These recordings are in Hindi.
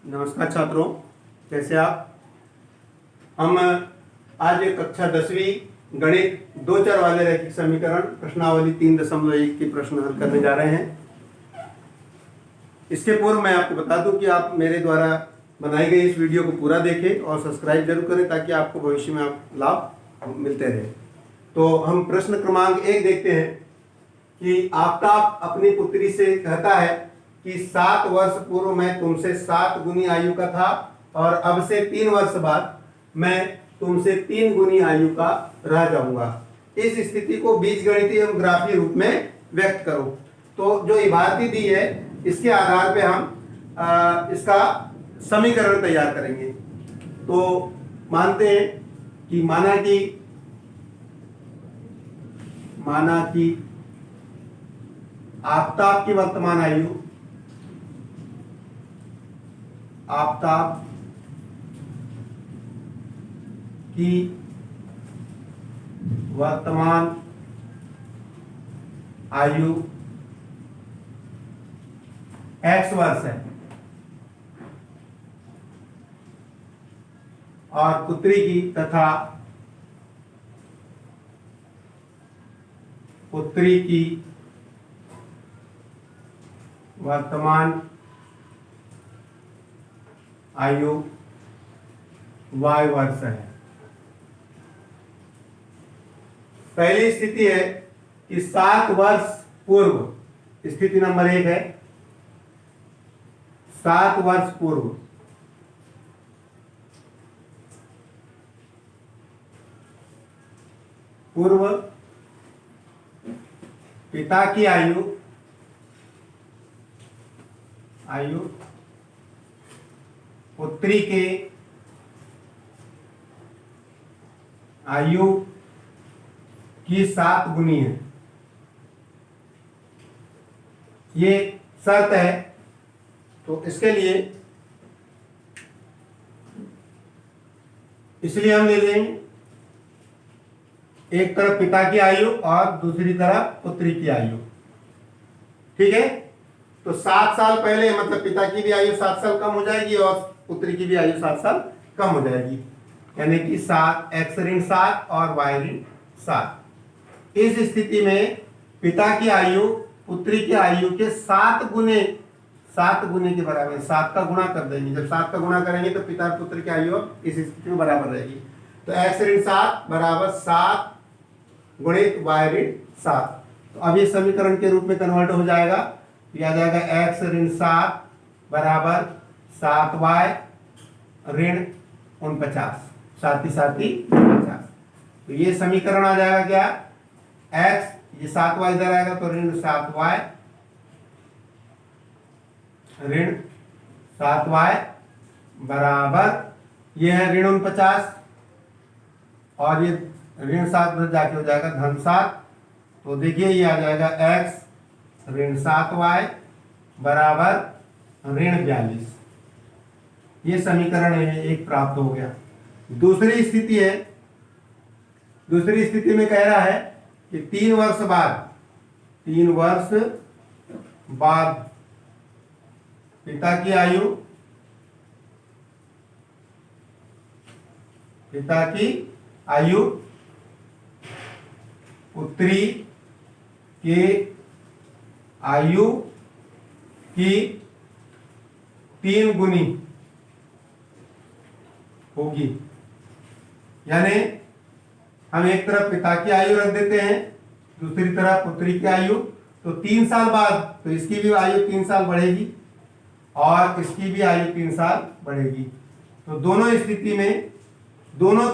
नमस्कार छात्रों, कैसे आप। हम आज कक्षा 10वीं गणित 2 चर वाले रैखिक समीकरण प्रश्नावली 3.1 की प्रश्न हल करने जा रहे हैं। इसके पूर्व मैं आपको बता दूं कि आप मेरे द्वारा बनाई गई इस वीडियो को पूरा देखें और सब्सक्राइब जरूर करें ताकि आपको भविष्य में लाभ मिलते रहे। तो हम प्रश्न क्रमांक 1 देखते हैं कि आफ्ताब अपनी पुत्री से कहता है कि 7 वर्ष पूर्व मैं तुमसे 7 गुनी आयु का था और अब से 3 वर्ष बाद मैं तुमसे 3 गुनी आयु का रह जाऊंगा। इस स्थिति को बीजगणितीय एवं ग्राफीय रूप में व्यक्त करो। तो जो इबारती दी है इसके आधार पे हम इसका समीकरण तैयार करेंगे। तो मानते हैं कि माना कि आफ्ताब की वर्तमान आयु x वर्ष है और पुत्री की वर्तमान आयु y वर्ष है। पहली स्थिति है कि 7 वर्ष पूर्व, स्थिति नंबर 1 है 7 वर्ष पूर्व पिता की आयु पुत्री के आयु की 7 गुनी है। ये शर्त है। तो इसके लिए इसलिए हम ले लेंगे एक तरफ पिता की आयु और दूसरी तरफ पुत्री की आयु। ठीक है। तो 7 साल पहले मतलब पिता की भी आयु 7 साल कम हो जाएगी और पुत्री की भी आयु 7 साल कम हो जाएगी, यानी कि 7 x ऋण 7 और y ऋण 7। इस स्थिति में पिता की आयु पुत्री की आयु के 7 गुने के बराबर, 7 का गुणा कर देंगे। जब 7 का गुणा करेंगे तो पिता और पुत्र की आयु इस स्थिति में बराबर रहेगी। तो x ऋण 7 बराबर 7 गुणित y ऋण 7। तो अब ये समीकरण के रूप में कन्वर्ट हो जाएगा। यह आ जाएगा x ऋण 7 बराबर 7y ऋण 49, 7 ही 49। तो ये समीकरण आ जाएगा क्या, x, ये 7y इधर आएगा तो ऋण 7y ऋण 7y बराबर ये है ऋण 49 और ये ऋण 7 में जाके हो जाएगा धन 7। तो देखिए ये आ जाएगा x ऋण 7y बराबर ऋण 42। ये समीकरण है एक प्राप्त हो गया। दूसरी स्थिति में कह रहा है कि 3 वर्ष बाद पिता की आयु पुत्री के आयु की 3 गुनी होगी। यानी हम एक तरफ पिता की आयु रख देते हैं, दूसरी तरफ पुत्री की आयु। तो 3 साल बाद तो इसकी भी आयु 3 साल बढ़ेगी और इसकी भी आयु 3 साल बढ़ेगी। तो दोनों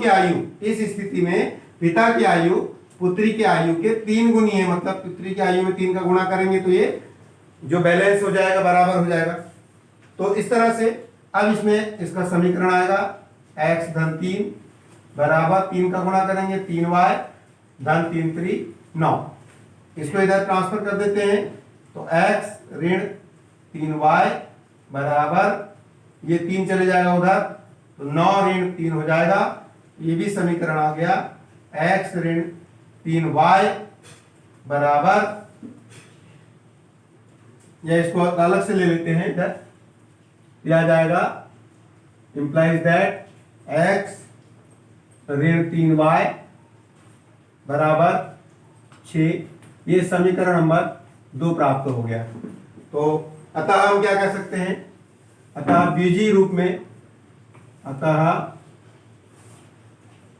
की आयु इस स्थिति में पिता की आयु पुत्री की आयु के 3 गुनी है। मतलब पुत्री की आयु में 3 का गुणा करेंगे तो ये जो बैलेंस हो जाएगा बराबर हो जाएगा। तो इस तरह से अब इसमें इसका समीकरण आएगा x धन 3 बराबर 3 का गुणा करेंगे 3y धन 3 3 9। इसको इधर ट्रांसफर कर देते हैं तो x ऋण 3y बराबर ये 3 चले जाएगा उधर तो 9 ऋण 3 हो जाएगा। ये भी समीकरण आ गया x ऋण 3y बराबर, या इसको अलग से ले लेते हैं इधर ये आ जाएगा इंप्लाइज दैट x ऋण 3y बराबर 6। ये समीकरण नंबर 2 प्राप्त हो गया। तो अतः हम क्या कह सकते हैं, अतः बीजीय रूप में, अतः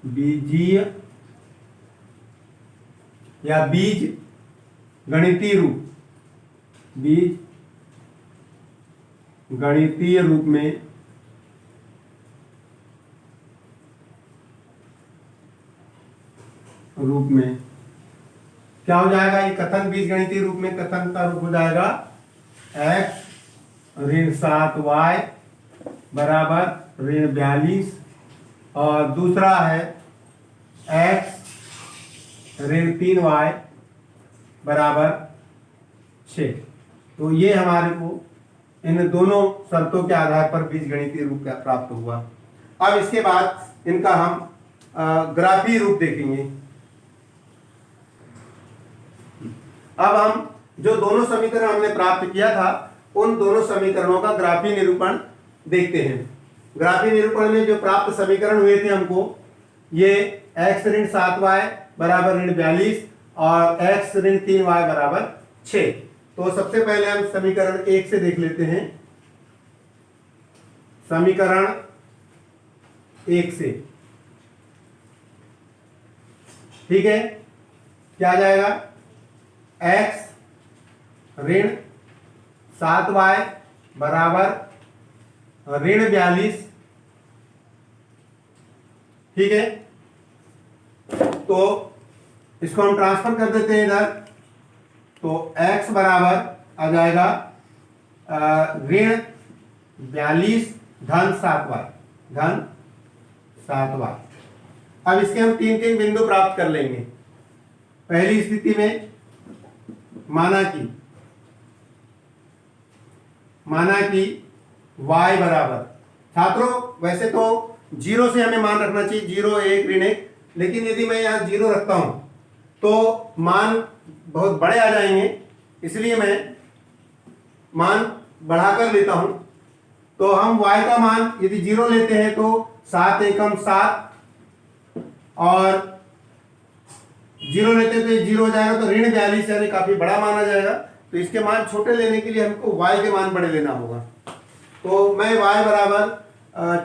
बीजीय या बीज गणितीय रूप, बीज गणितीय रूप में क्या हो जाएगा, ये कथन बीज गणितीय रूप में कथन का रूप हो जाएगा x ऋण 7y बराबर ऋण 42 और दूसरा है x ऋण 3y बराबर 6। तो ये हमारे को इन दोनों शर्तों के आधार पर बीजगणितीय रूप प्राप्त हुआ। अब इसके बाद इनका हम ग्राफीय रूप देखेंगे। अब हम जो दोनों समीकरण हमने प्राप्त किया था उन दोनों समीकरणों का ग्राफीय निरूपण देखते हैं। ग्राफीय निरूपण में जो प्राप्त समीकरण हुए थे हमको, ये x ऋण 7y बराबर ऋण 42 और x ऋण 3y बराबर 6। तो सबसे पहले हम समीकरण 1 से देख लेते हैं। समीकरण 1 से, ठीक है, क्या आ जाएगा, x ऋण 7y बराबर ऋण 42, ठीक है। तो इसको हम ट्रांसफर कर देते हैं इधर, तो x बराबर आ जाएगा ऋण 42 धन 7y। अब इसके हम तीन तीन बिंदु प्राप्त कर लेंगे। पहली स्थिति में माना कि y बराबर, छात्रों वैसे तो 0 से हमें मान रखना चाहिए, 0 1 ऋण 1, लेकिन यदि मैं यहाँ 0 रखता हूं तो मान बहुत बड़े आ जाएंगे, इसलिए मैं मान बढ़ाकर लेता हूं। तो हम y का मान यदि 0 लेते हैं तो 7 एकम 7 और 0 लेते हैं तो ये 0 हो जाएगा, तो ऋण 42 यानी काफी बड़ा मान आ जाएगा। तो इसके मान छोटे लेने के लिए हमको y के मान बड़े लेना होगा। तो मैं y बराबर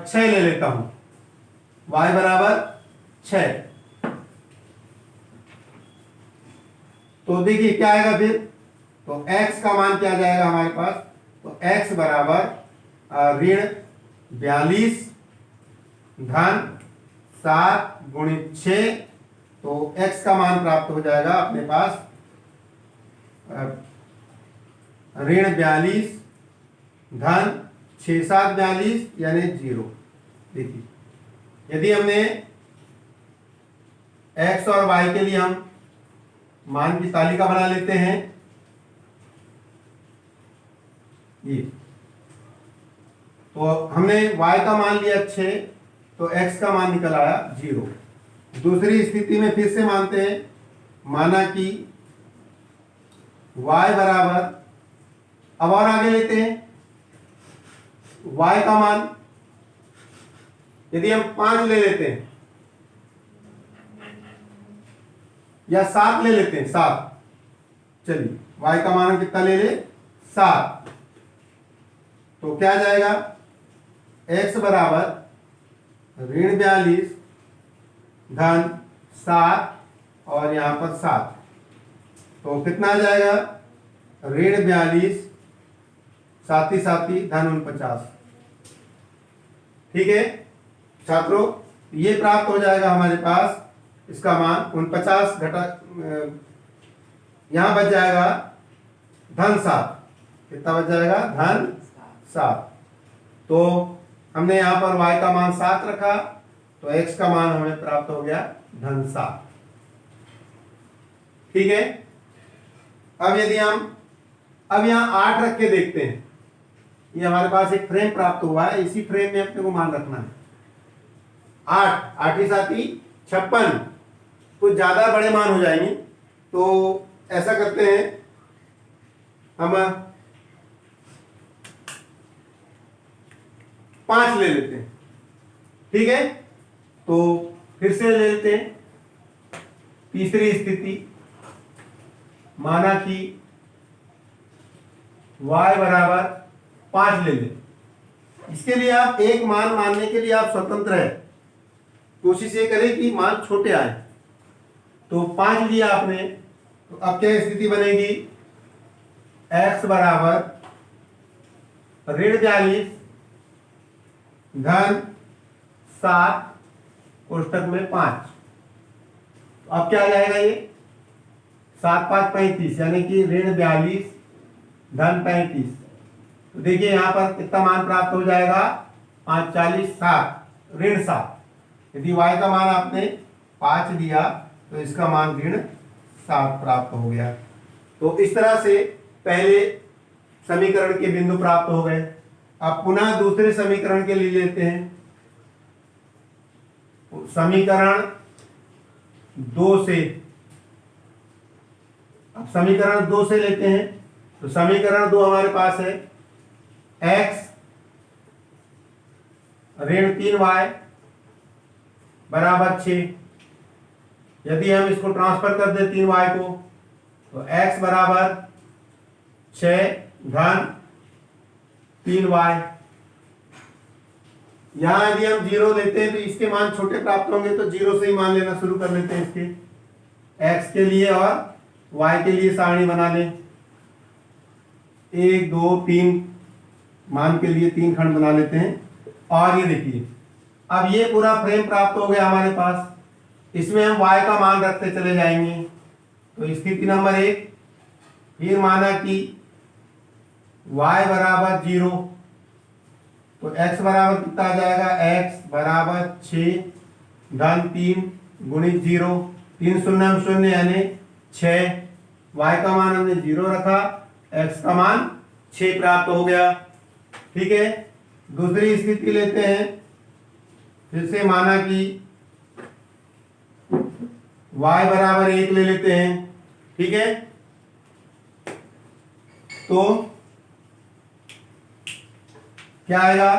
6 ले लेता हूं, y बराबर 6। तो देखिए क्या आएगा फिर, तो x का मान क्या आ जाएगा हमारे पास, तो x बराबर ऋण 42 धन 7 गुणित 6। तो x का मान प्राप्त हो जाएगा अपने पास ऋण 42 धन 6 7 42 यानी 0। देखिए यदि हमने x और y के लिए हम मान की तालिका बना लेते हैं, ये तो हमने y का मान लिया 6, तो x का मान निकल आया 0। दूसरी स्थिति में फिर से मानते हैं, माना कि y बराबर, अब और आगे लेते हैं, y का मान यदि हम 5 ले लेते हैं या 7 ले लेते हैं, 7, चलिए y का मान कितना ले ले, 7। तो क्या जाएगा, x बराबर ऋण 42 धन 7 और यहां पर 7, तो कितना आ जाएगा, ऋण 42 साथी धन 49। ठीक है छात्रों, ये प्राप्त हो जाएगा हमारे पास, इसका मान 49 घटा, यहां बच जाएगा धन 7, कितना बच जाएगा, धन 7। तो हमने यहां पर y का मान 7 रखा, तो x का मान हमें प्राप्त हो गया धन 7। ठीक है, अब यदि हम अब यहां 8 रख के देखते हैं, ये हमारे पास एक फ्रेम प्राप्त हुआ है, इसी फ्रेम में अपने को मान रखना है। 8 8 ही 7 56, कुछ ज्यादा बड़े मान हो जाएंगे, तो ऐसा करते हैं हम, 5 ले लेते हैं। ठीक है, तो फिर से ले लेते हैं तीसरी स्थिति, माना कि y बराबर 5 ले लें। इसके लिए आप एक मान मानने के लिए आप स्वतंत्र है, कोशिश ये करें कि मान छोटे आए। तो 5 लिया आपने, तो अब क्या स्थिति बनेगी, x बराबर -42 धन 7 कोष्टक में 5। तो अब क्या आ जाएगा, ये 7 5 35, यानी कि -42 धन 35। तो देखिए यहां पर कितना मान प्राप्त हो जाएगा, 5 40 7 -7। यदि y का मान आपने 5 दिया तो इसका मान -7 प्राप्त हो गया। तो इस तरह से पहले समीकरण के बिंदु प्राप्त हो गए। अब पुनः दूसरे समीकरण के लिए लेते हैं। समीकरण 2 से, अब समीकरण 2 से लेते हैं। तो समीकरण 2 हमारे पास है x -3y बराबर 6। यदि हम इसको ट्रांसफर कर दें 3y को, तो x बराबर 6 धन 3y। यहां यदि हम 0 लेते हैं तो इसके मान छोटे प्राप्त होंगे, तो 0 से ही मान लेना शुरू कर लेते हैं इसके, x के लिए और y के लिए सारणी बना लें। 1 2 3 मान के लिए 3 खंड बना लेते हैं। और ये देखिए, अब ये पूरा फ्रेम प्राप्त हो गया हमारे पास। इसमें हम y का मान रखते चले जाएंगे। तो स्थिति नंबर 1, फिर माना कि y बराबर 0, तो x बराबर कितना आ जाएगा, x बराबर 6 धन 3 गुणित 0, 3 शून्य शून्य यानी 6। y का मान हमने 0 रखा, x का मान 6 प्राप्त हो गया। ठीक है, दूसरी स्थिति लेते हैं। फिर से माना कि y बराबर 1 ले लेते हैं। ठीक है, तो क्या आएगा,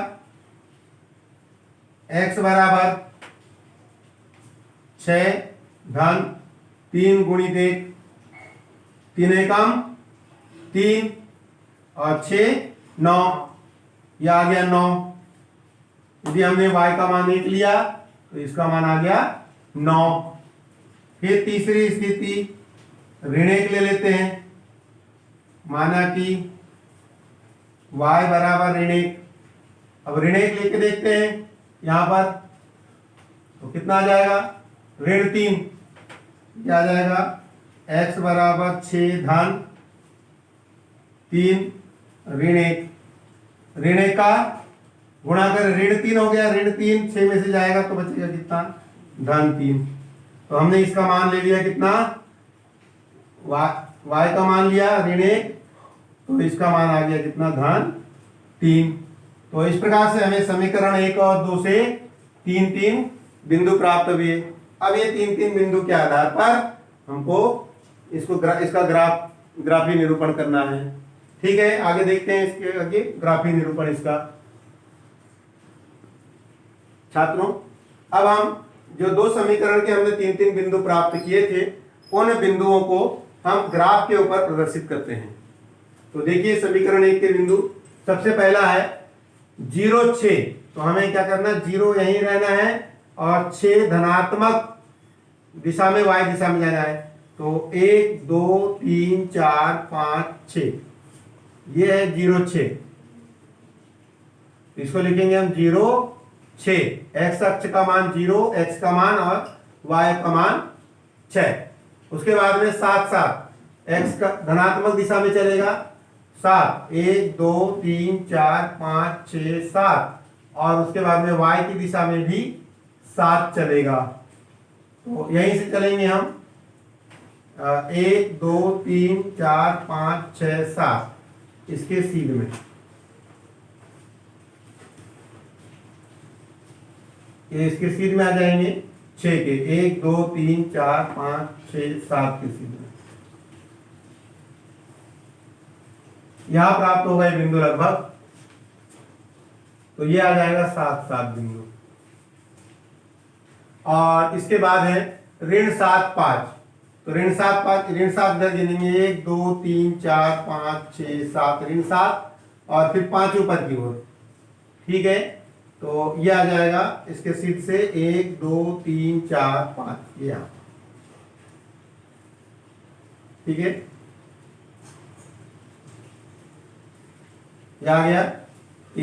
x बराबर 6 धन 3 गुणित 1, 3 एकम 3 और 6 9, यह आ गया 9। यदि हमने y का मान 1 लिया तो इसका मान आ गया 9। फिर तीसरी स्थिति ऋण 1 ले लेते हैं। माना कि y बराबर ऋण 1, अब ऋण 1 लेके देखते हैं यहां पर, तो कितना आ जाएगा, ऋण 3। क्या आ जाएगा, x बराबर 6 धन 3 ऋण 1, ऋण 1 का गुणा कर ऋण 3 हो गया, ऋण 3 6 में से जाएगा तो बचेगा कितना, धन 3। तो हमने इसका मान ले लिया कितना, y का मान लिया ऋण 1, तो इसका मान आ गया कितना, धन 3। तो इस प्रकार से हमें समीकरण 1 और 2 से 3 बिंदु प्राप्त हुए। अब ये 3 बिंदु के आधार पर हमको इसका ग्राफी निरूपण करना है। ठीक है, आगे देखते हैं इसके आगे ग्राफी निरूपण इसका। छात्रों, अब हम जो 2 समीकरण के हमने 3 बिंदु प्राप्त किए थे, उन बिंदुओं को हम ग्राफ के ऊपर प्रदर्शित करते हैं। तो देखिए समीकरण 1 के बिंदु, सबसे पहला है 0 6, तो हमें क्या करना, 0 यहीं रहना है और 6 धनात्मक दिशा में y दिशा में जाना है। तो 1 2 3 4 5 6, ये है 0 6। इसको लिखेंगे हम 0 6, x अक्ष का मान 0, x का मान और y का मान 6। उसके बाद में 7 7, x का धनात्मक दिशा में चलेगा 7, 1 2 3 4 5 6 7, और उसके बाद में y की दिशा में भी 7 चलेगा। तो यहीं से चलेंगे हम 1 2 3 4 5 6 7 इसके सीध में। ये इसके सीध में आ जाएंगे 6 के, 1 2 3 4 5 6 7 के सीध में। यहां प्राप्त होगा ये बिंदु लगभग तो ये आ जाएगा 7 7 बिंदु। और इसके बाद है ऋण 7 5। तो ऋण 7 5, ऋण 7 इधर गिनेंगे 1 2 3 4 5 6 7, ऋण 7 और फिर 5 ऊपर की ओर। ठीक है, तो ये आ जाएगा इसके सीध से 1 2 3 4 5 ये यहाँ। ठीक है, ये आ गया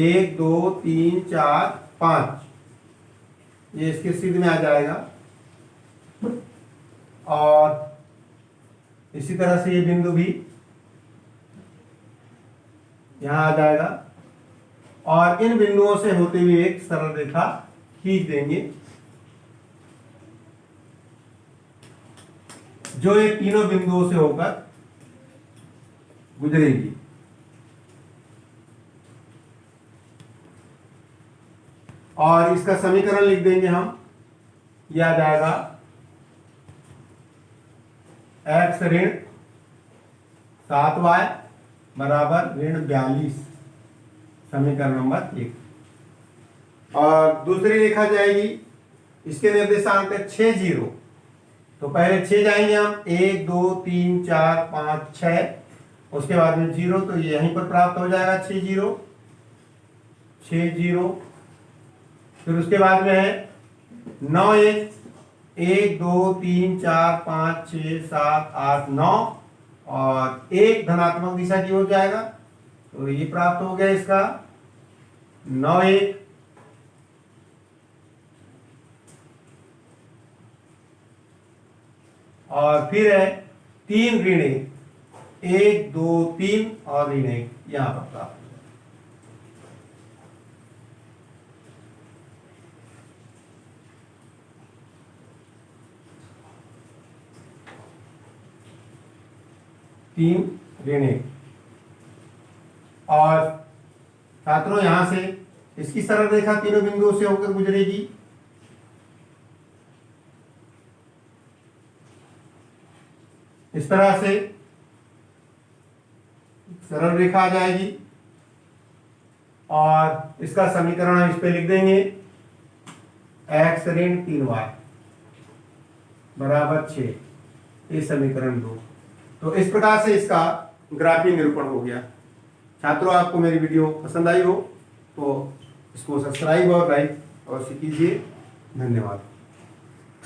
1 2 3 4 5, ये इसके सीध में आ जाएगा। और इसी तरह से ये बिंदु भी यहां आ जाएगा और इन बिंदुओं से होते हुए एक सरल रेखा खींच देंगे जो ये तीनों बिंदुओं से होकर गुजरेगी। और इसका समीकरण लिख देंगे हम, यह आ जाएगा x ऋण 7y बराबर ऋण 42, समीकरण नंबर 1। और दूसरी रेखा जाएगी, इसके निर्देशांक है 6 0। तो पहले 6 जाएंगे हम, 1 2 3 4 5 6, उसके बाद में 0, तो ये यहीं पर प्राप्त हो जाएगा 6 0 6 0। फिर उसके बाद में है 9 1 1 2 3 4 5 6 7 8 9 और 1 धनात्मक दिशा की ओर जाएगा, तो ये प्राप्त हो गया इसका 9 1। और फिर है 3 ऋण 1 2 3 और ऋण 1 यहां पर प्राप्त। 3 ऋण 1। और छात्रों यहां से इसकी सरल रेखा तीनों बिंदुओं से होकर गुजरेगी। इस तरह से सरल रेखा आ जाएगी और इसका समीकरण हम इस पे लिख देंगे, x ऋण 3y बराबर 6, ये समीकरण 2। तो इस प्रकार से इसका ग्राफीय निरूपण हो गया। छात्रों, आपको मेरी वीडियो पसंद आई हो तो इसको सब्सक्राइब और लाइक अवश्य कीजिए। धन्यवाद।